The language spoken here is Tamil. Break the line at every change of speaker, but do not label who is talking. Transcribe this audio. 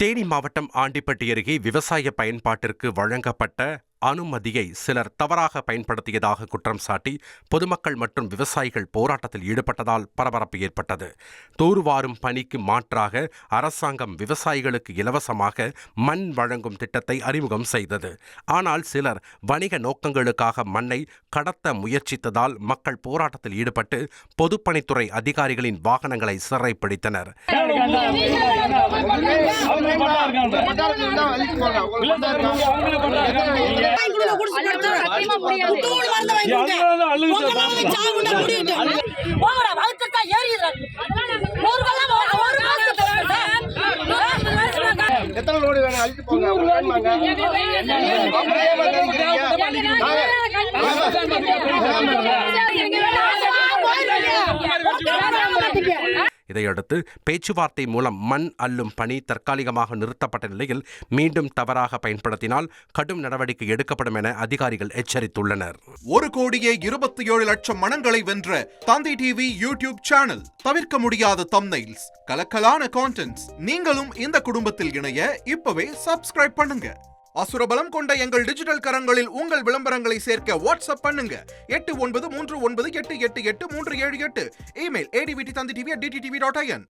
தேனி மாவட்டம் ஆண்டிப்பட்டி அருகே விவசாய பயன்பாட்டிற்கு வழங்கப்பட்ட அனுமதியை சிலர் தவறாக பயன்படுத்தியதாக குற்றம் சாட்டி பொதுமக்கள் மற்றும் விவசாயிகள் போராட்டத்தில் ஈடுபட்டதால் பரபரப்பு ஏற்பட்டது. தூர்வாரும் பணிக்கு மாற்றாக அரசாங்கம் விவசாயிகளுக்கு இலவசமாக மண் வழங்கும் திட்டத்தை அறிமுகம் செய்தது. ஆனால் சிலர் வணிக நோக்கங்களுக்காக மண்ணை கடத்த முயற்சித்ததால் மக்கள் போராட்டத்தில் ஈடுபட்டு பொதுப்பணித்துறை அதிகாரிகளின் வாகனங்களை சிறைப்பிடித்தனர்.
எத்தனை லோடு வேணும் அழிச்சு போங்க.
இதையடுத்து பேச்சுவார்த்தை மூலம் மண் அள்ளும் பணி தற்காலிகமாக நிறுத்தப்பட்ட நிலையில் மீண்டும் தவறாக பயன்படுத்தினால் கடும் நடவடிக்கை எடுக்கப்படும் என அதிகாரிகள் எச்சரித்துள்ளனர்.
1,27,00,000 மனங்களை வென்ற தந்தி டிவி யூடியூப் சேனல். தவிர்க்க முடியாத தம்ப்நெயில்ஸ், கலக்கலான கான்டென்ட்ஸ். நீங்களும் இந்த குடும்பத்தில் இணைய இப்பவே சப்ஸ்கிரைப் பண்ணுங்க. அசுரபலம் கொண்ட எங்கள் டிஜிட்டல் கரங்களில் உங்கள் விளம்பரங்களை சேர்க்க வாட்ஸ்அப் பண்ணுங்க. 893988883778. Email advtthanditv@dttv.in.